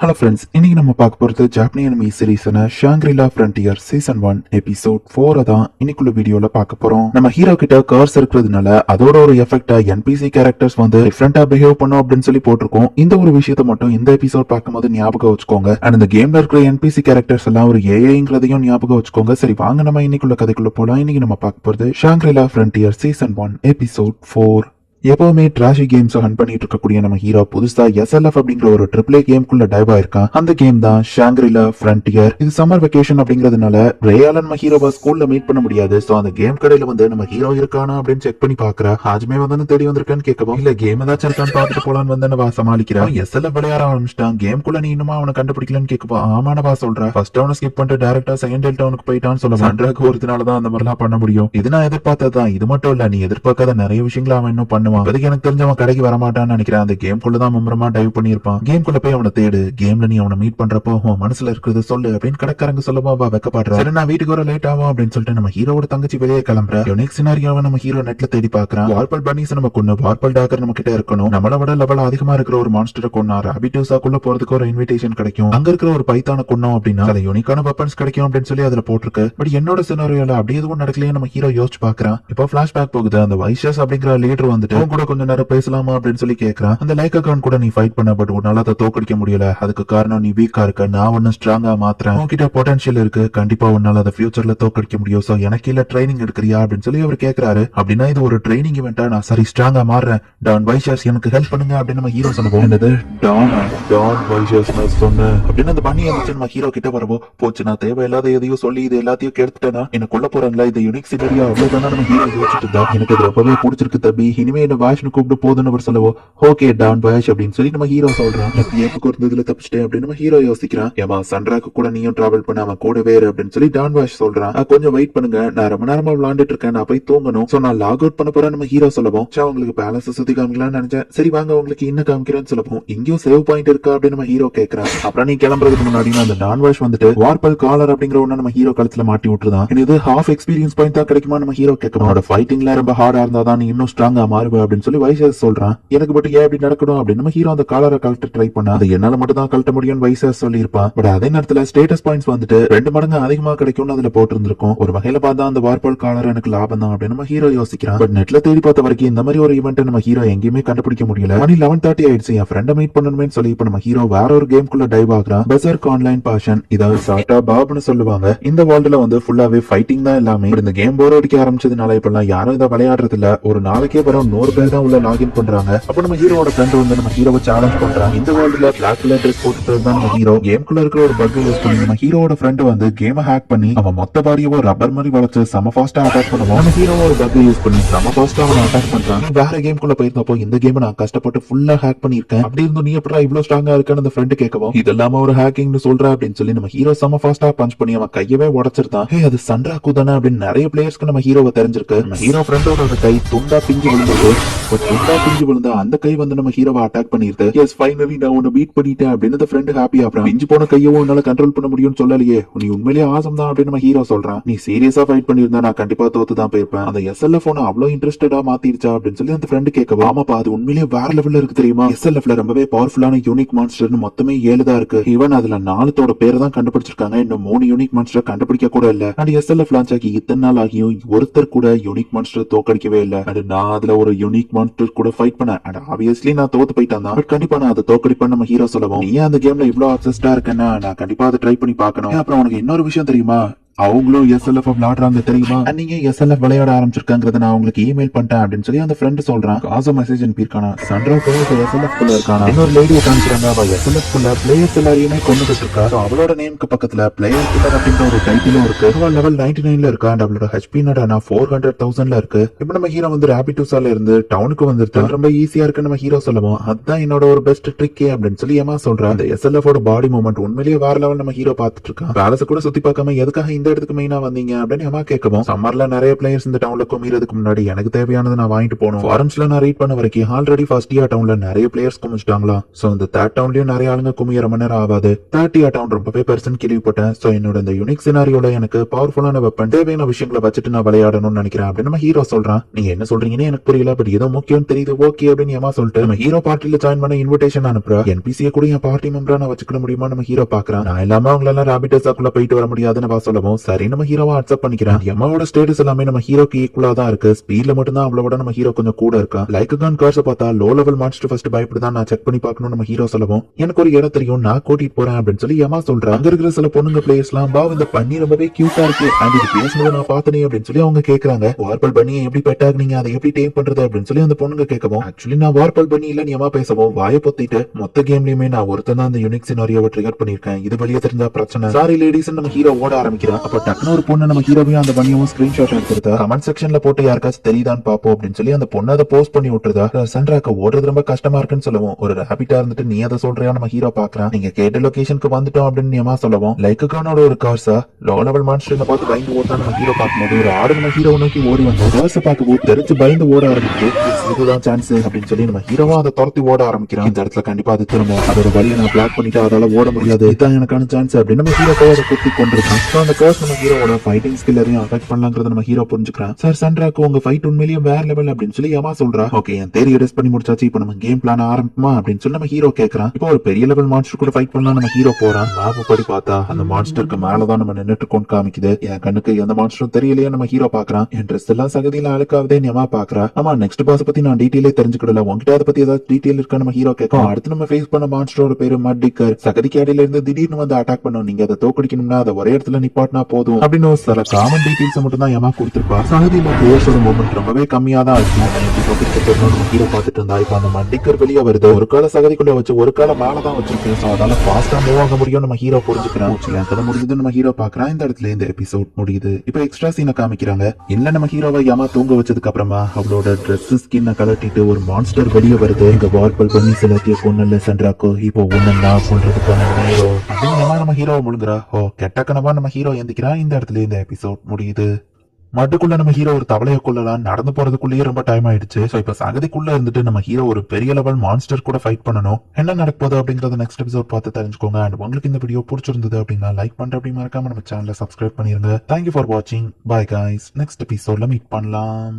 Hello friends, இன்னைக்கு நம்ம பார்க்க போறது ஜாப்பனீஸ் அனிமி சீரிஸான ஷாங்க்ரிலா ஃப்ரண்டியர் சீசன் 1 எபிசோட் 4 தான் இன்னைக்குள்ள வீடியோல பார்க்க போறோம். நம்ம ஹீரோ கிட்ட கர்ஸ் இருக்கிறதுனால அதோட ஒரு எஃபெக்டா என்பிசி கேரக்டர்ஸ் வந்து டிஃபரெண்டா பிஹேவ் பண்ணும் அப்படின்னு சொல்லி போட்டிருக்கோம். இந்த ஒரு விஷயத்த மட்டும் இந்த எபிசோட் பார்க்கும்போது ஞாபகம் வச்சுக்கோங்க. அண்ட் இந்த கேம்ல இருக்கிற என்பிசி கேரக்டர்ஸ் எல்லாம் ஒரு ஏஐங்கிறதையும் ஞாபகம் வச்சுக்கோங்க. சரி, வாங்க நம்ம இன்னைக்குள்ள கதைக்குள்ள போலாம். இன்னைக்கு நம்ம பார்க்க போறது ஷாங்க்ரிலா ஃப்ரண்டியர் சீசன் 1 எபிசோட் 4. எப்பவுமே டிராஷி கேம்ஸ் ஹண்ட் பண்ணிட்டு இருக்கக்கூடிய நம்ம ஹீரோ புதுசா எஸ்எல்எஃப் அப்படிங்கிற ஒரு ட்ரிபிள் கேம்குள்ள டைவ் ஆயிருக்கான். அந்த கேம் தான் ஷாங்க்ரிலா ஃப்ரண்டியர். இது சம்மர் வெக்கேஷன் அப்படிங்கறதுனால ரேயால நம்ம ஹீரோவை ஸ்கூல்ல மீட் பண்ண முடியாது. சோ அந்த கேம் கடையில வந்து நம்ம ஹீரோ இருக்கானா அப்படின்னு செக் பண்ணி பாக்குறா. ஹாஜ்மே வந்து தேடி வந்திருக்கான்னு கேட்கவும், இல்ல கேம் ஏதாச்சும் இருக்கான்னு பாத்துட்டு போலான்னு வந்து சமாளிக்கிறான். எஸ்எல்எஃப் விளையாட ஆரம்பிச்சிட்டான். கேம்குள்ள நீ இன்னுமா அவனை கண்டுபிடிக்கலன்னு கேட்கப்போ, ஆமானவா சொல்ற, ஃபர்ஸ்ட் அவனை ஸ்கிப் பண்ணிட்டு டேரக்டா செகண்ட் டவுனுக்கு போயிட்டான்னு சொல்ல சண்ட்ராக்கு ஒருத்தனாலதான் அந்த மாதிரிலாம் பண்ண முடியும். இது நான் எதிர்பார்த்ததான். இது மட்டும் இல்ல, நீ எதிர்பார்க்காத நிறைய விஷயங்களை அவன் இன்னும் பண்ணுவான். இப்போதைக்கு எனக்கு தெரிஞ்ச கடைக்கு வரமாட்டான்னு நினைக்கிறேன். அந்த கேம்குள்ளதான் மும்முரமா டைவ் பண்ணிருப்பான். கேம்குள்ள போய் அவனை தேடு. கேம்ல நீ அவனை மீட் பண்றப்போ மனசுல இருக்கிறது சொல்லு அப்படின்னு கடைக்காரங்க சொல்லவா வெக்கப்படுற. சரி, நான் வீட்டுக்கு வர லேட் ஆகும் அப்படின்னு சொல்லிட்டு நம்ம ஹீரோட தங்கச்சி வெளியே கிளம்புற. யூனிக் சினாரியோவை நம்ம ஹீரோ நெட்ல தேடி பாக்குறான். வார்பல் பன்னீஸ் நம்ம கொண்டு வார்பல் டாக்கர் நம்ம கிட்ட இருக்கணும். நம்மள விட லெவல் அதிகமா இருக்கிற ஒரு மான்ஸ்டரை கொண்டா ராபிட்டூசாக்குள்ள போறதுக்கு ஒரு இன்விடேஷன் கிடைக்கும். அங்க இருக்கிற ஒரு பைத்தான கொண்டோம் அப்படின்னா அது யூனிக்கான வெப்பன்ஸ் கிடைக்கும் அப்படின்னு சொல்லி அதுல போட்டிருக்கு. பட் என்னோட சினாரியோல அப்படி எதுவும் நடக்கலையே நம்ம ஹீரோ யோசிச்சு பாக்குறான். இப்போ பிளாஷ்பேக் போகுது. அந்த வைஷஸ் அப்படிங்கிற லீடர் வந்துட்டு கூட கொஞ்சம் நேரம் பேசலாமா அப்படின்னு சொல்லி கேக்குறான். அந்த லைக் அக்கௌண்ட் கூட நீ ஃபைட் பண்ண, பட் உன்னால அதை தோக்கடிக்க முடியல. அதுக்கு காரணம் நீ வீக்கா இருக்க. நான் ஒன்னு ஸ்ட்ராங்கா மாத்திரேன். உன்கிட்ட பொட்டன்ஷியல் இருக்கு. கண்டிப்பா உன்னால அதை ஃபியூச்சர்ல தோக்கடிக்க முடியும். சோ எனக்கு இல்ல ட்ரைனிங் எடுக்கிறியா அப்படின்னு சொல்லி அவர் கேக்குறாரு. அப்படின்னா இது ஒரு ட்ரைனிங் இவெண்டா? நான் சரி ஸ்ட்ராங்கா மாறுறேன். டான் வைஷஸ் எனக்கு ஹெல்ப் பண்ணுங்க அப்படின்னு நம்ம ஹீரோ சொல்லுவோம். என்னது டான் வைஷஸ் சொன்ன அப்படின்னு அந்த பண்ணி இருந்துச்சு. நம்ம ஹீரோ கிட்ட வரவோ, போச்சு நான் தேவையில்லாத எதையும் சொல்லி இது எல்லாத்தையும் கெடுத்துட்டேன்னா என்ன கொல்ல போறாங்களா? இது யூனிக் சினரியா அவ்வளவுதானா நம்ம ஹீரோ யோசிச்சுட்டு இருந்தா. எனக்கு அது ரொம்பவே பிடிச்சிருக்கு தம்பி. இனிமே என்ன வாஷ்னு கூப்பிட்டு போதுன்னு அவர் சொல்லவோ, ஓகே டான் பாஷ் அப்படின்னு சொல்லி நம்ம ஹீரோ சொல்றான். ஏப்புக்கு இருந்ததுல தப்பிச்சிட்டேன் அப்படின்னு நம்ம ஹீரோ யோசிக்கிறான். ஏமா சண்ட்ராக்கு கூட நீயும் டிராவல் பண்ண, அவன் கூட வேறு அப்படின்னு சொல்லி டான் பாஷ் சொல்றான். கொஞ்சம் வெயிட் பண்ணுங்க, நான் ரொம்ப நேரமா விளையாண்டுட்டு இருக்கேன், நான் போய் தூங்கணும். சோ நான் லாக் அவுட் பண்ண போறேன் நம்ம ஹீரோ சொல்லவும், உங்களுக்கு பேலன்ஸ் சுத்தி காமிக்கலாம்னு நினைச்சேன். சரி வாங்க உங்களுக்கு இன்னும் காமிக்கிறேன்னு சொல்லவும், இங்கேயும் சேவ் பாயிண்ட் இருக்கா அப்படின்னு நம்ம ஹீரோ கேட்கறான். அப்புறம் நீ கிளம்புறதுக்கு முன்னாடி அந்த டான் பாஷ் வந்துட்டு வார்பல் காலர் அப்படிங்கிற ஒண்ணு நம்ம ஹீரோ கழுத்துல மாட்டி விட்டுருதான். இது ஹாஃப் எக்ஸ்பீரியன்ஸ் பாயிண்ட் தான் கிடைக்குமா நம்ம ஹீரோ கேட்கணும். அவனோட ஃபைட்டிங்ல ரொம்ப ஹார்டா இருந்தாதான் நீ இன்னும் ஸ்ட்ராங்கா மாறுவ அப்படின்னு சொல்லி வைஷஸ் சொல்றான். எனக்கு மட்டும் ஏன் இப்படி நடக்கணும் அப்படின்னு நம்ம ஹீரோ அந்த காலரை கழட்ட ட்ரை பண்ணா. அது என்னால மட்டும் தான் கழட்ட முடியும் வைஷஸ் சொல்லி இருப்பான். பட் அதே நேரத்துல ஸ்டேட்டஸ் பாயிண்ட்ஸ் வந்துட்டு 2 மடங்கு அதிகமா கிடைக்கும்னு அதுல போட்டிருந்திருக்கும். ஒரு வகையில பார்த்தா அந்த வார்பல் காலர் எனக்கு லாபம் தான் அப்படின்னு நம்ம ஹீரோ யோசிக்கிறான். பட் நெட்ல தேடி பார்த்த வரைக்கும் இந்த மாதிரி ஒரு ஈவெண்ட் நம்ம ஹீரோ எங்கேயுமே கண்டுபிடிக்க முடியல. மணி 11:30 ஆயிடுச்சு. என் ஃப்ரெண்டை மீட் பண்ணணுமே சொல்லி இப்ப நம்ம ஹீரோ வேற ஒரு கேம்குள்ள டைவ் ஆகுறான். பெர்சர்க் ஆன்லைன் பாஷன், இதாவது சாட்டா பாப்னு சொல்லுவாங்க. இந்த வேர்ல்டுல வந்து ஃபுல்லாவே ஃபைட்டிங் தான் எல்லாமே. இந்த கேம் போர் அடிக்க ஆரம்பிச்சதுனால இப்ப யாரும் இதை விளையாடுறது இல்ல. ஒரு நாளைக்கே வரும் 100 பேர் தான் உள்ள லாகின் பண்றாங்க. அப்ப நம்ம ஹீரோட ஃப்ரெண்ட் வந்து நம்ம ஹீரோவை சேலஞ்ச் பண்றான். இந்த வேர்ல்டுல பிளாக் கலர் ட்ரெஸ் போட்டுட்டு தான் நம்ம ஹீரோ கேம்குள்ள இருக்கிற ஒரு பக் யூஸ் பண்ணி நம்ம ஹீரோட ஃப்ரெண்ட் வந்து கேமை ஹேக் பண்ணி அவன் மொத்த பாடியவோ ரப்பர் மாதிரி வளைச்சு செம ஃபாஸ்டா அட்டாக் பண்ணுவோம். நம்ம ஹீரோ ஒரு பக் யூஸ் பண்ணி செம ஃபாஸ்டா அவனை அட்டாக் பண்றான். வேற கேம்குள்ள போயிருந்தப்போ இந்த கேம் நான் கஷ்டப்பட்டு ஃபுல்லா ஹேக் பண்ணிருக்கேன். அப்படி இருந்தும் நீ எப்படா இவ்வளவு ஸ்ட்ராங்கா இருக்கான்னு அந்த ஃப்ரெண்ட் கேட்கவும், இதெல்லாம ஒரு ஹேக்கிங்னு சொல்ற அப்படின்னு சொல்லி நம்ம ஹீரோ செம ஃபாஸ்டா பஞ்ச் பண்ணி அவன் கையவே உடைச்சிருந்தான். அது சண்ட்ராக்கு தானே அப்படின்னு நிறைய பிளேயர்ஸ்க்கு நம்ம ஹீரோவை தெரிஞ்சிருக்கு. நம்ம ஹீரோ ஃப்ரெண்டோட கை துண்டா பிஞ்சு விழுந்தது. துண்டா பிஞ்சு விழுந்தா அந்த கை வந்து நம்ம ஹீரோவை அட்டாக் பண்ணிருது. எஸ் ஃபைனலி நான் உன்னை பீட் பண்ணிட்டேன் அப்படின்னு அந்த ஃப்ரெண்ட் ஹாப்பி ஆகுறான். பிஞ்சு போன கையவும் என்னால கண்ட்ரோல் பண்ண முடியும்னு சொல்லலையே, நீ உண்மையிலேயே ஆசம் தான் அப்படின்னு நம்ம ஹீரோ சொல்றான். நீ சீரியஸா ஃபைட் பண்ணிருந்தா நான் கண்டிப்பா தோத்து தான் போயிருப்பேன். அந்த எஸ்எல்எஃப் அவ்வளவு இன்ட்ரெஸ்டடா மாத்திருச்சா அப்படின்னு சொல்லி அந்த ஃப்ரெண்ட் கேட்க, ஆமாப்பா அது உண்மையிலேயே வேற லெவல்ல இருக்கு தெரியுமா. எஸ்எல்எஃப்ல ரொம்பவே பவர்ஃபுல்லான யூனிக் மான்ஸ்டர்னு மொத்தமே 7 தான் இருக்கு. ஈவன் அதுல 4 பேர் தான் கண்டுபிடிச்சிருக்காங்க. இன்னும் 3 யூனிக் மான்ஸ்டர் கண்டுபிடிக்க கூட இல்ல. அண்ட் எஸ்எல்எஃப் லான்ச் ஆகி இத்தனை நாள் ஆகியும் ஒருத்தர் கூட யூனிக் மான்ஸ்டர் தோக்கடிக்கவே இல்ல. அண்ட் நான் அதுல ஒரு யூனிக் மான்ஸ்டர் கூட ஃபைட் பண்ணேன். அண்ட் ஆப்வியஸ்லி நான் தோத்து போயிட்டேன் தான். பட் கண்டிப்பா நான் அதை தோக்கடிப்பேன் நம்ம ஹீரோ சொல்லவும், நீ அந்த கேம்ல இவ்வளவு அப்சஸ்டா இருக்கேன்னா நான் கண்டிப்பா அதை ட்ரை பண்ணி பார்க்கணும். அப்புறம் உனக்கு இன்னொரு விஷயம் தெரியுமா, அவங்களும் எஸ்எல்எஃப் விளையாடுறாங்க தெரியுமா. நீங்க எஸ்எல்எஃப் விளையாட ஆரம்பிச்சிருக்காங்கிறத நான் உங்களுக்கு இமெயில் பண்ணிட்டேன் அப்படின்னு சொல்லி அந்த ஃப்ரெண்ட் சொல்றான். காசோ மெசேஜ் அனுப்பியிருக்கானா. சண்ட்ரா எஸ்எல்எஃப் குள்ள இருக்கானா. இன்னொரு லேடியை காமிக்கிறாங்க. அவ எஸ்எல்எஃப் குள்ள பிளேயர்ஸ் எல்லாரையுமே கொண்டுகிட்டு இருக்கா. அவளோட நேமுக்கு பக்கத்துல பிளேயர் கில்லர் அப்படின்ற ஒரு டைட்டிலும் இருக்கு. அவள் லெவல் 99ல இருக்கா. அவளோட ஹெச்பி நான் 400,000ல இருக்கு. இப்ப நம்ம ஹீரோ வந்து ராபிட்டூசால இருந்து டவுனுக்கு வந்துருச்சு. ரொம்ப ஈஸியா இருக்கு நம்ம ஹீரோ சொல்லுவோம். அதுதான் என்னோட ஒரு பெஸ்ட் ட்ரிக் அப்படின்னு சொல்லி ஏமா சொல்றான். அந்த எஸ்எல்எஃப் பாடி மூவ்மெண்ட் உண்மையிலேயே வேற லெவல் நம்ம ஹீரோ பாத்துட்டு இருக்கான். பேலஸ் கூட சுத்தி பார்க்காம எதுக்காக இந்த எந்த இடத்துக்கு மெயினா வந்தீங்க அப்படின்னு யமா கேட்கவும், சம்மர்ல நிறைய பிளேயர்ஸ் இந்த டவுன்ல குமிறதுக்கு முன்னாடி எனக்கு தேவையானது நான் வாங்கிட்டு போகணும். ஃபாரம்ஸ்ல நான் ரீட் பண்ண வரைக்கும் ஆல்ரெடி ஃபர்ஸ்ட் இயர் டவுன்ல நிறைய பிளேயர்ஸ் குமிச்சிட்டாங்களா. சோ இந்த தேர்ட் டவுன்லயும் நிறைய ஆளுங்க குமிய ரொம்ப நேரம் ஆகாது. தேர்ட் இயர் டவுன் ரொம்பவே பெருசுன்னு கேள்விப்பட்டேன். சோ என்னோட இந்த யூனிக் சினாரியோல எனக்கு பவர்ஃபுல்லான வெப்பன் தேவையான விஷயங்களை வச்சுட்டு நான் விளையாடணும்னு நினைக்கிறேன் அப்படின்னு நம்ம ஹீரோ சொல்றான். நீங்க என்ன சொல்றீங்கன்னு எனக்கு புரியல, பட் ஏதோ முக்கியம் தெரியுது, ஓகே அப்படின்னு யமா சொல்லிட்டு நம்ம ஹீரோ பார்ட்டில ஜாயின் பண்ண இன்விடேஷன் அனுப்புறா. என்பிசியை கூட என் பார்ட்டி மெம்பரா நான் வச்சுக்க முடியுமா நம்ம ஹீரோ பாக்குறான். நான் இல்லாம அவங்களெல்லாம் ராபிட்டஸாக்குள்ள போயிட்டு வர முடியாதுன்னு வா சொல்லவும், சரி நம்ம ஹீரோவா அக்செப்ட் பண்ணிக்கிறேன். யமாவோட ஸ்டேட்டஸ் எல்லாமே நம்ம ஹீரோக்கு ஈக்குவலா தான் இருக்கு. ஸ்பீட்ல மட்டும் தான் அவளோட நம்ம ஹீரோ கொஞ்சம் கூட இருக்கா. லைக் கன் கார்ஸ் பார்த்தா லோ லெவல் மான்ஸ்டர் ஃபர்ஸ்ட் பயப்படுதான், நான் செக் பண்ணி பார்க்கணும் நம்ம ஹீரோ சொல்லவும், எனக்கு ஒரு இடம் தெரியும், நான் கூட்டிட்டு போறேன் அப்படின்னு சொல்லி யமா சொல்றா. அங்க இருக்கிற சில பொண்ணுங்க பிளேயர்ஸ் எல்லாம் பா இந்த பண்ணி ரொம்பவே கியூட்டா இருக்கு அண்ட் இது பேசுனது நான் பார்த்தனே அப்படின்னு சொல்லி அவங்க கேக்குறாங்க. வார்பல் பண்ணியை எப்படி பெட் ஆகுனீங்க, அதை எப்படி டேம் பண்றது அப்படின்னு சொல்லி அந்த பொண்ணுங்க கேட்கவும், ஆக்சுவலி நான் வார்பல் பண்ணி இல்ல யமா பேசவும் வாயை பொத்திட்டு மொத்த கேம்லயுமே நான் ஒருத்தன் தான் அந்த யூனிக் சினாரியோவை ட்ரிகர் பண்ணிருக்கேன், இது வெளியே தெரிஞ்சா பிரச்சனை, சாரி லேடிஸ் நம்ம ஹீரோ ஓட ஆரம்பிக்கிறான். அப்ப டக்குனு ஒரு பொண்ணு நம்ம ஹீரோவையும் அந்த பண்ணியும் ஸ்கிரீன்ஷாட் எடுத்துருந்தா. கமெண்ட் செக்ஷன்ல போட்டு யாருக்காச்சும் தெரியுதான்னு பாப்போம் அப்படின்னு சொல்லி அந்த பொண்ணு அதை போஸ்ட் பண்ணி விட்டுருதா. சன்ராக்கு ஓடுறது ரொம்ப கஷ்டமா இருக்குன்னு சொல்லுவோம். ஒரு ஹாபிட்டா இருந்துட்டு நீ அதை சொல்றியா நம்ம ஹீரோ பாக்குறான். நீங்க கேட்ட லொகேஷனுக்கு வந்துட்டோம் அப்படின்னு யமா சொல்லவும், லைக்கானோட ஒரு கார்ஸா லோ லெவல் மான்ஸ்டர் பார்த்து பயந்து ஓடுறா நம்ம ஹீரோ பார்க்கும்போது ஒரு ஆடு நம்ம ஹீரோ நோக்கி ஓடி வந்து கார்ஸை பார்க்கும்போது தெரிஞ்சு பயந்து ஓட ஆரம்பிச்சு, இதுதான் சான்ஸ் அப்படின்னு சொல்லி நம்ம ஹீரோவா அதை துரத்தி ஓட ஆரம்பிக்கிறான். இந்த இடத்துல கண்டிப்பா அது திரும்ப அதோட வழியை நான் பிளாக் பண்ணிட்டு அதால ஓட முடியாது, இதுதான் எனக்கான சான்ஸ் அப்படின்னு நம்ம ஹீரோ அதை குத்தி கொண்டிருக்கான். அந்த கார்ஸ் நம்ம ஹீரோட ஃபைட்டிங் ஸ்கில்லரையும் அஃபெக்ட் பண்ணலாங்கிறத நம்ம ஹீரோ புரிஞ்சுக்கிறான். சார் சன்ராக்கு உங்க ஃபைட் உண்மையிலேயே வேற லெவல் அப்படின்னு சொல்லி யமா சொல்றா. ஓகே என் தேரியை டெஸ்ட் பண்ணி முடிச்சாச்சு, இப்போ நம்ம கேம் பிளான் ஆரம்பிக்குமா அப்படின்னு சொல்லி நம்ம ஹீரோ கேட்கறான். இப்போ ஒரு பெரிய லெவல் மான்ஸ்டர் கூட ஃபைட் பண்ணலாம் நம்ம ஹீரோ போறான். மேப் படி பார்த்தா அந்த மான்ஸ்டருக்கு மேலதான் நம்ம நின்னுட்டு இருக்கோம்னு காமிக்குது. என் கண்ணுக்கு எந்த மான்ஸ்டரும் தெரியலையே நம்ம ஹீரோ பாக்குறான். என் ட்ரெஸ் எல்லாம் சகதியில அழுக்காவதே யமா பாக்குறா. ஆமா நெக்ஸ்ட் பாஸ் பத்தி நான் டீட்டெயிலே தெரிஞ்சுக்கிடல, உங்ககிட்ட அதை பத்தி ஏதாவது டீட்டெயில் இருக்கா நம்ம ஹீரோ கேட்கும். அடுத்து நம்ம ஃபேஸ் பண்ண மான்ஸ்டரோட பேரு மட்டிக்கர். சகதிக்கு அடியில இருந்து திடீர்னு வந்து அட்டாக் பண்ணும், நீங்க அதை தோக்கடிக்கணும்னா அதை ஒரே இடத்துல நிப்பாட்டினா போதும் அப்படின்னு ஒரு சில காமன் டீட்டெயில்ஸ் மட்டும் தான் யமா கொடுத்திருப்பா. சகதியில பிளேயர்ஸோட மூவ்மெண்ட் ரொம்பவே கம்மியா தான் இருக்கு. ஹீரோ பார்த்துட்டு இருந்தா. இப்ப அந்த மட்டிக்கர் வெளியே வருது, ஒரு கால சகதிக்குள்ள வச்சு ஒரு கால மேலதான் வச்சிருக்கேன், அதனால ஃபாஸ்டா மூவ் ஆக முடியும் நம்ம ஹீரோ புரிஞ்சுக்கிறான். கதை முடிஞ்சது நம்ம ஹீரோ பாக்குறான். இந்த இடத்துல இந்த எபிசோட் முடியுது. இப்ப எக்ஸ்ட்ரா சீனை காமிக்கிறாங்க. இல்ல நம்ம ஹீரோவை யமா தூங்க வச்சதுக்கு அப்புறமா அவளோட ட்ரெஸ் ஸ்கின்ன கலட்டிட்டு ஒரு மான்ஸ்டர் வெளியே வருது. இங்க வார்பல் பண்ணி சிலத்திய பொண்ணு சன்ராக்கோ இப்போ ஒன்னு நான் சொல்றதுக்கான ஹீரோ அப்படின்னு நம்ம ஹீரோவை முழுங்குறா. ஓ கெட்ட கனவா நம்ம ஹீரோ எந்திக்கிறான். இந்த இடத்துல இந்த எபிசோட் முடியுது. மட்டுக்குள்ள நம்ம ஹீரோ ஒரு தவளையை கொள்ளலாம் நடந்து போறதுக்குள்ளேயே ரொம்ப டைம் ஆயிடுச்சு. சோ இப்ப சகதிக்குள்ள இருந்துட்டு நம்ம ஹீரோ ஒரு பெரிய லெவல் மான்ஸ்டர் கூட ஃபைட் பண்ணணும். என்ன நடக்க போகுது அப்படிங்கறத நெக்ஸ்ட் எபிசோட் பார்த்து தெரிஞ்சுக்கோங்க. அண்ட் உங்களுக்கு இந்த வீடியோ பிடிச்சிருந்தது அப்படின்னா லைக் பண்ற அப்படி மறக்காம நம்ம சேனலை சப்ஸ்கிரைப் பண்ணிருங்க. தேங்க்யூ ஃபார் வாட்சிங். Bye guys. நெக்ஸ்ட் எபிசோட்ல மீட் பண்ணலாம்.